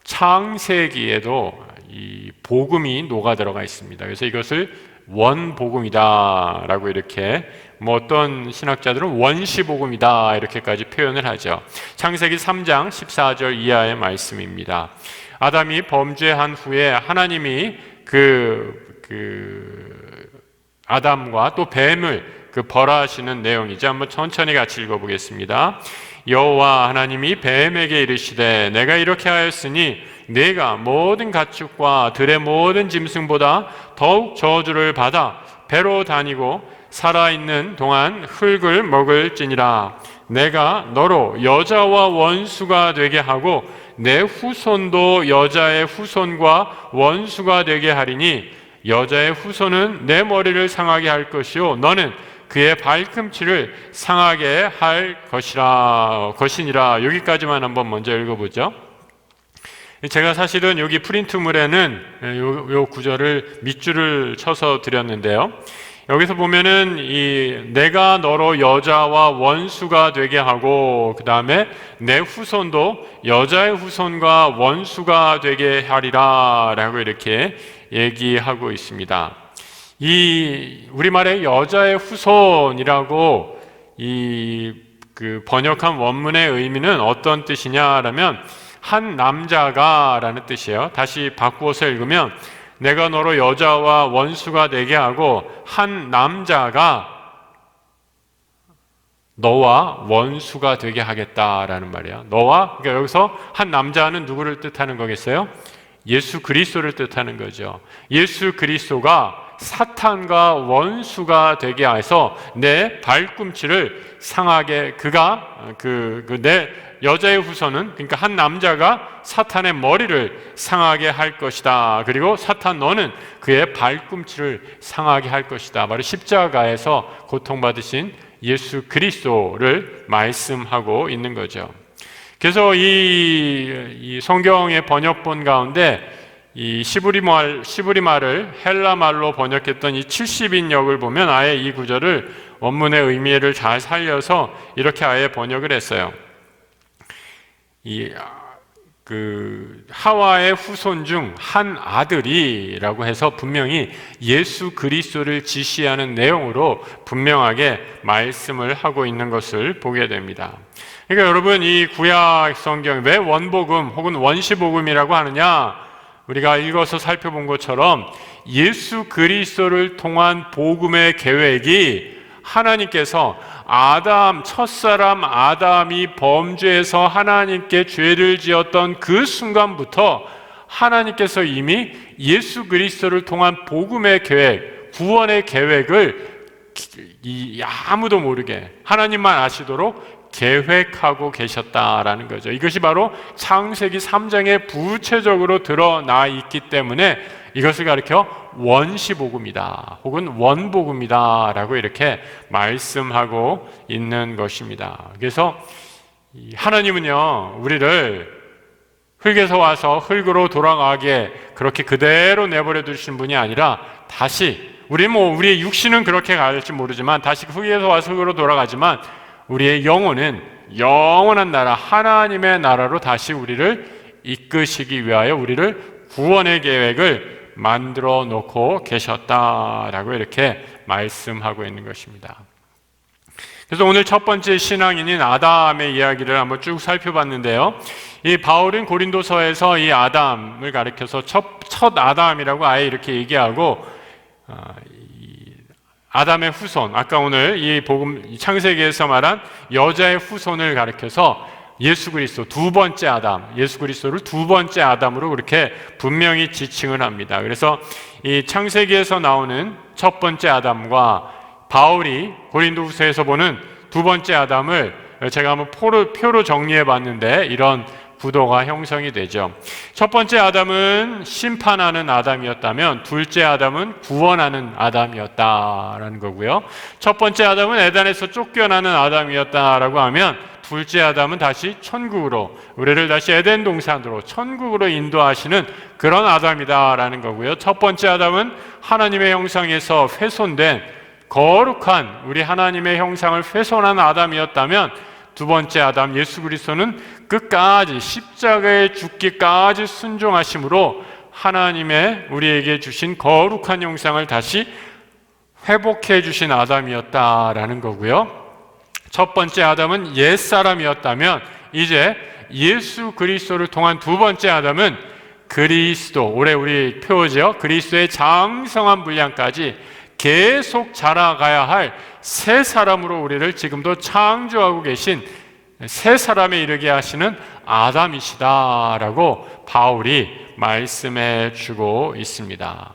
창세기에도 이 복음이 녹아 들어가 있습니다. 그래서 이것을 원복음이다라고 이렇게, 어떤 신학자들은 원시복음이다 이렇게까지 표현을 하죠. 창세기 3장 14절 이하의 말씀입니다. 아담이 범죄한 후에 하나님이 아담과 또 뱀을 벌하시는 내용이죠. 한번 천천히 같이 읽어보겠습니다. 여호와 하나님이 뱀에게 이르시되 내가 이렇게 하였으니 네가 모든 가축과 들의 모든 짐승보다 더욱 저주를 받아 배로 다니고 살아있는 동안 흙을 먹을지니라. 내가 너로 여자와 원수가 되게 하고 내 후손도 여자의 후손과 원수가 되게 하리니 여자의 후손은 내 머리를 상하게 할 것이요 너는 그의 발꿈치를 상하게 할 것이니라. 여기까지만 한번 먼저 읽어보죠. 제가 사실은 여기 프린트물에는 요 구절을 밑줄을 쳐서 드렸는데요. 여기서 보면은 내가 너로 여자와 원수가 되게 하고 그 다음에 내 후손도 여자의 후손과 원수가 되게 하리라 라고 이렇게 얘기하고 있습니다. 이 우리말의 여자의 후손이라고 번역한 원문의 의미는 어떤 뜻이냐라면 한 남자가 라는 뜻이에요. 다시 바꾸어서 읽으면 내가 너로 여자와 원수가 되게 하고 한 남자가 너와 원수가 되게 하겠다라는 말이에요. 그러니까 여기서 한 남자는 누구를 뜻하는 거겠어요? 예수 그리스도를 뜻하는 거죠. 예수 그리스도가 사탄과 원수가 되게 해서 내 발꿈치를 상하게, 내 여자의 후손은, 그러니까 한 남자가 사탄의 머리를 상하게 할 것이다. 그리고 사탄 너는 그의 발꿈치를 상하게 할 것이다. 바로 십자가에서 고통받으신 예수 그리스도를 말씀하고 있는 거죠. 그래서 이 성경의 번역본 가운데 이 시브리말을 헬라 말로 번역했던 이 70인역을 보면 아예 이 구절을 원문의 의미를 잘 살려서 이렇게 아예 번역을 했어요. 하와의 후손 중 한 아들이라고 해서 분명히 예수 그리스도를 지시하는 내용으로 분명하게 말씀을 하고 있는 것을 보게 됩니다. 그러니까 여러분, 이 구약 성경 왜 원복음 혹은 원시복음이라고 하느냐? 우리가 읽어서 살펴본 것처럼 예수 그리스도를 통한 복음의 계획이 하나님께서 첫사람 아담이 범죄해서 하나님께 죄를 지었던 그 순간부터 하나님께서 이미 예수 그리스도를 통한 복음의 계획, 구원의 계획을 아무도 모르게 하나님만 아시도록 계획하고 계셨다라는 거죠. 이것이 바로 창세기 3장에 구체적으로 드러나 있기 때문에 이것을 가리켜 원시복음이다 혹은 원복음이다 라고 이렇게 말씀하고 있는 것입니다. 그래서 하나님은요, 우리를 흙에서 와서 흙으로 돌아가게 그렇게 그대로 내버려 두신 분이 아니라 다시 우리의 육신은 그렇게 갈지 모르지만 다시 흙에서 와서 흙으로 돌아가지만 우리의 영혼은 영원한 나라, 하나님의 나라로 다시 우리를 이끄시기 위하여 우리를 구원의 계획을 만들어 놓고 계셨다라고 이렇게 말씀하고 있는 것입니다. 그래서 오늘 첫 번째 신앙인인 아담의 이야기를 한번 쭉 살펴봤는데요. 이 바울은 고린도서에서 이 아담을 가리켜서 첫 아담이라고 아예 이렇게 얘기하고, 아담의 후손, 아까 오늘 이 복음 창세기에서 말한 여자의 후손을 가리켜서 예수 그리스도 두 번째 아담, 예수 그리스도를 두 번째 아담으로 그렇게 분명히 지칭을 합니다. 그래서 이 창세기에서 나오는 첫 번째 아담과 바울이 고린도후서에서 보는 두 번째 아담을 제가 한번 표로 정리해 봤는데 이런 구도가 형성이 되죠. 첫 번째 아담은 심판하는 아담이었다면 둘째 아담은 구원하는 아담이었다라는 거고요. 첫 번째 아담은 에덴에서 쫓겨나는 아담이었다라고 하면 둘째 아담은 다시 천국으로, 우리를 다시 에덴 동산으로 천국으로 인도하시는 그런 아담이다라는 거고요. 첫 번째 아담은 하나님의 형상에서 훼손된 거룩한 우리 하나님의 형상을 훼손한 아담이었다면 두 번째 아담 예수 그리스도는 끝까지 십자가에 죽기까지 순종하심으로 하나님의 우리에게 주신 거룩한 형상을 다시 회복해 주신 아담이었다라는 거고요. 첫 번째 아담은 옛사람이었다면 이제 예수 그리스도를 통한 두 번째 아담은 그리스도, 올해 우리 표어죠. 그리스도의 장성한 분량까지 계속 자라가야 할 새 사람으로 우리를 지금도 창조하고 계신 새 사람에 이르게 하시는 아담이시다라고 바울이 말씀해 주고 있습니다.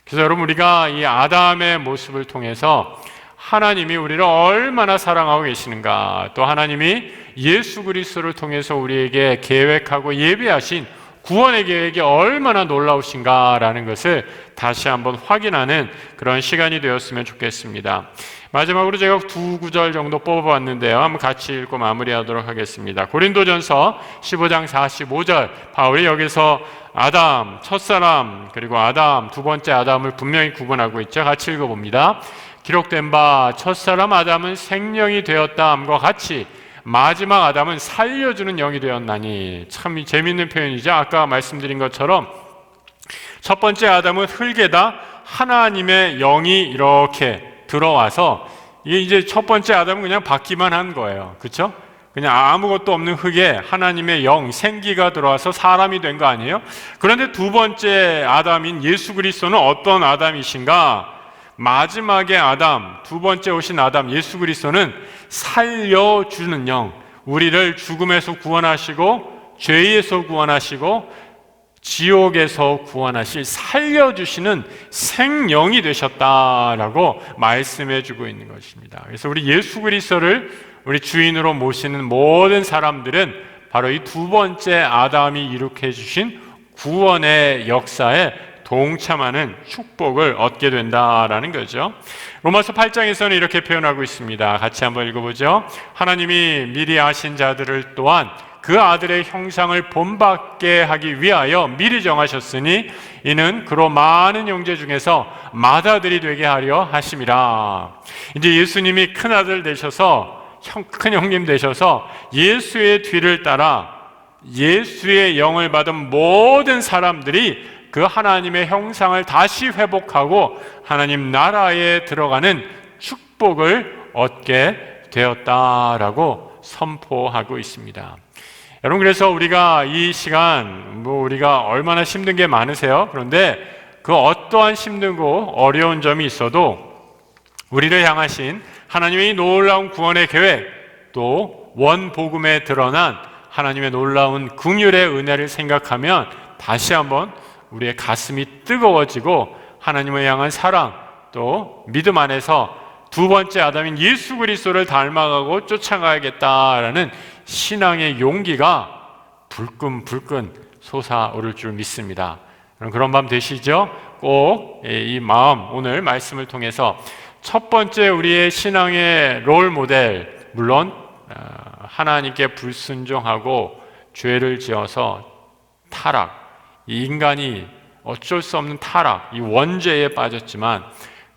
그래서 여러분, 우리가 이 아담의 모습을 통해서 하나님이 우리를 얼마나 사랑하고 계시는가, 또 하나님이 예수 그리스도를 통해서 우리에게 계획하고 예비하신 구원의 계획이 얼마나 놀라우신가라는 것을 다시 한번 확인하는 그런 시간이 되었으면 좋겠습니다. 마지막으로 제가 두 구절 정도 뽑아봤는데요. 한번 같이 읽고 마무리하도록 하겠습니다. 고린도전서 15장 45절, 바울이 여기서 아담, 첫사람, 그리고 아담, 두 번째 아담을 분명히 구분하고 있죠. 같이 읽어봅니다. 기록된 바 첫사람 아담은 생령이 되었다 함과 같이 마지막 아담은 살려주는 영이 되었나니. 참 재미있는 표현이죠. 아까 말씀드린 것처럼 첫 번째 아담은 흙에다 하나님의 영이 이렇게 들어와서, 이게 이제 첫 번째 아담은 그냥 받기만 한 거예요. 그렇죠? 그냥 아무것도 없는 흙에 하나님의 영, 생기가 들어와서 사람이 된 거 아니에요? 그런데 두 번째 아담인 예수 그리스도는 어떤 아담이신가? 마지막의 아담, 두 번째 오신 아담 예수 그리스도는 살려주는 영, 우리를 죽음에서 구원하시고 죄에서 구원하시고 지옥에서 구원하실 살려주시는 생령이 되셨다라고 말씀해 주고 있는 것입니다. 그래서 우리 예수 그리스도를 우리 주인으로 모시는 모든 사람들은 바로 이 두 번째 아담이 이룩해 주신 구원의 역사에 동참하는 축복을 얻게 된다라는 거죠. 로마서 8장에서는 이렇게 표현하고 있습니다. 같이 한번 읽어보죠. 하나님이 미리 아신 자들을 또한 그 아들의 형상을 본받게 하기 위하여 미리 정하셨으니 이는 그로 많은 형제 중에서 맏아들이 되게 하려 하심이라. 이제 예수님이 큰아들 되셔서, 큰 형님 되셔서 예수의 뒤를 따라 예수의 영을 받은 모든 사람들이 그 하나님의 형상을 다시 회복하고 하나님 나라에 들어가는 축복을 얻게 되었다라고 선포하고 있습니다. 여러분, 그래서 우리가 이 시간 우리가 얼마나 힘든 게 많으세요? 그런데 그 어떠한 힘들고 어려운 점이 있어도 우리를 향하신 하나님의 놀라운 구원의 계획, 또 원복음에 드러난 하나님의 놀라운 긍휼의 은혜를 생각하면 다시 한번 우리의 가슴이 뜨거워지고 하나님을 향한 사랑, 또 믿음 안에서 두 번째 아담인 예수 그리스도를 닮아가고 쫓아가야겠다라는 신앙의 용기가 불끈불끈 솟아오를 줄 믿습니다. 그런 밤 되시죠? 꼭 이 마음, 오늘 말씀을 통해서 첫 번째 우리의 신앙의 롤 모델, 물론 하나님께 불순종하고 죄를 지어서 타락, 이 인간이 어쩔 수 없는 타락, 이 원죄에 빠졌지만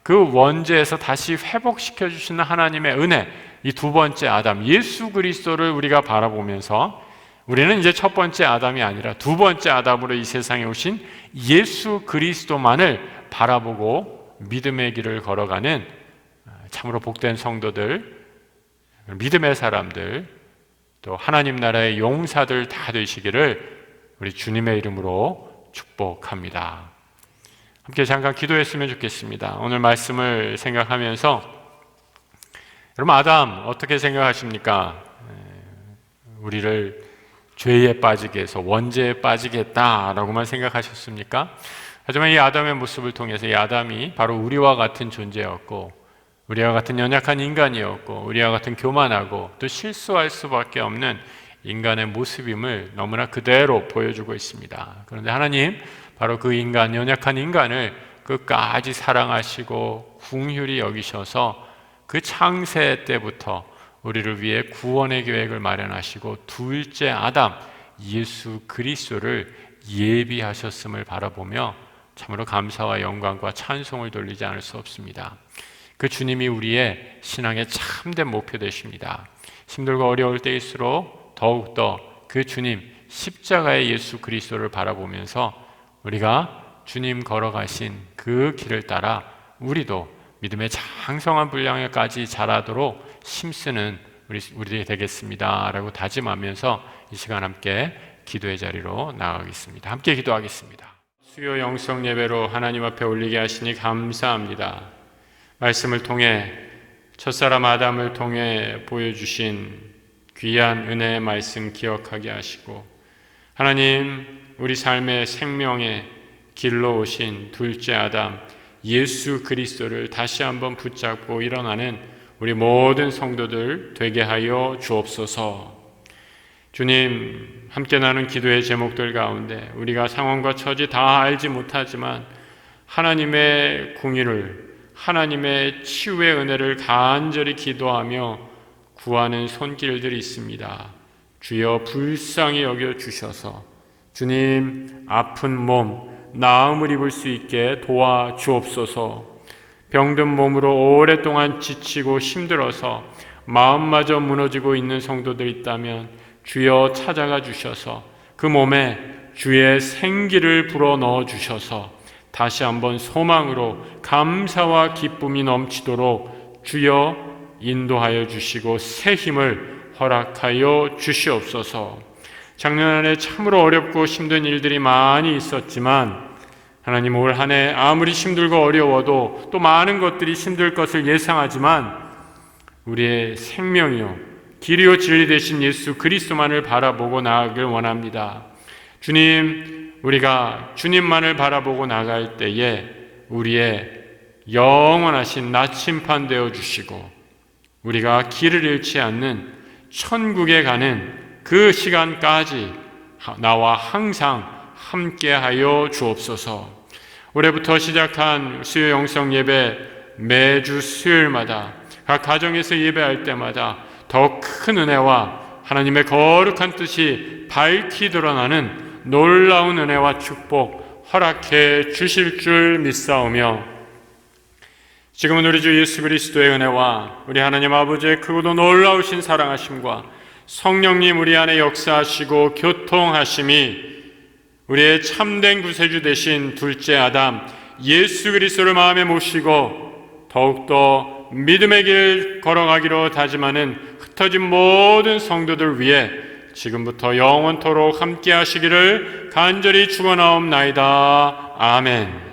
그 원죄에서 다시 회복시켜 주시는 하나님의 은혜, 이 두 번째 아담 예수 그리스도를 우리가 바라보면서 우리는 이제 첫 번째 아담이 아니라 두 번째 아담으로 이 세상에 오신 예수 그리스도만을 바라보고 믿음의 길을 걸어가는 참으로 복된 성도들, 믿음의 사람들, 또 하나님 나라의 용사들 다 되시기를 우리 주님의 이름으로 축복합니다. 함께 잠깐 기도했으면 좋겠습니다. 오늘 말씀을 생각하면서 여러분, 아담 어떻게 생각하십니까? 우리를 죄에 빠지게 해서 원죄에 빠지게 했다라고만 생각하셨습니까? 하지만 이 아담의 모습을 통해서 이 아담이 바로 우리와 같은 존재였고, 우리와 같은 연약한 인간이었고, 우리와 같은 교만하고 또 실수할 수밖에 없는 인간의 모습임을 너무나 그대로 보여주고 있습니다. 그런데 하나님, 바로 그 인간, 연약한 인간을 끝까지 사랑하시고 긍휼히 여기셔서 그 창세 때부터 우리를 위해 구원의 계획을 마련하시고 둘째 아담 예수 그리스도를 예비하셨음을 바라보며 참으로 감사와 영광과 찬송을 돌리지 않을 수 없습니다. 그 주님이 우리의 신앙의 참된 목표 되십니다. 힘들고 어려울 때일수록 더욱더 그 주님 십자가의 예수 그리스도를 바라보면서 우리가 주님 걸어가신 그 길을 따라 우리도 믿음의 장성한 분량에까지 자라도록 힘쓰는 우리들이 되겠습니다 라고 다짐하면서 이 시간 함께 기도의 자리로 나아가겠습니다. 함께 기도하겠습니다. 수요 영성 예배로 하나님 앞에 올리게 하시니 감사합니다. 말씀을 통해 첫사람 아담을 통해 보여주신 귀한 은혜의 말씀 기억하게 하시고, 하나님 우리 삶의 생명의 길로 오신 둘째 아담 예수 그리스도를 다시 한번 붙잡고 일어나는 우리 모든 성도들 되게 하여 주옵소서. 주님, 함께 나눈 기도의 제목들 가운데 우리가 상황과 처지 다 알지 못하지만 하나님의 공의를, 하나님의 치유의 은혜를 간절히 기도하며 구하는 손길들이 있습니다. 주여 불쌍히 여겨 주셔서 주님 아픈 몸 나음을 입을 수 있게 도와주옵소서. 병든 몸으로 오랫동안 지치고 힘들어서 마음마저 무너지고 있는 성도들 있다면 주여 찾아가 주셔서 그 몸에 주의 생기를 불어넣어 주셔서 다시 한번 소망으로 감사와 기쁨이 넘치도록 주여 인도하여 주시고 새 힘을 허락하여 주시옵소서. 작년 한 해 참으로 어렵고 힘든 일들이 많이 있었지만 하나님 올 한 해 아무리 힘들고 어려워도 또 많은 것들이 힘들 것을 예상하지만 우리의 생명이요 길이요 진리 되신 예수 그리스도만을 바라보고 나아가길 원합니다. 주님, 우리가 주님만을 바라보고 나갈 때에 우리의 영원하신 나침판 되어 주시고 우리가 길을 잃지 않는 천국에 가는 그 시간까지 나와 항상 함께하여 주옵소서. 올해부터 시작한 수요 영성 예배 매주 수요일마다 각 가정에서 예배할 때마다 더 큰 은혜와 하나님의 거룩한 뜻이 밝히 드러나는 놀라운 은혜와 축복 허락해 주실 줄 믿사오며, 지금은 우리 주 예수 그리스도의 은혜와 우리 하나님 아버지의 크고도 놀라우신 사랑하심과 성령님 우리 안에 역사하시고 교통하심이 우리의 참된 구세주 되신 둘째 아담 예수 그리스도를 마음에 모시고 더욱더 믿음의 길 걸어가기로 다짐하는 흩어진 모든 성도들 위해 지금부터 영원토록 함께 하시기를 간절히 축원하옵나이다. 아멘.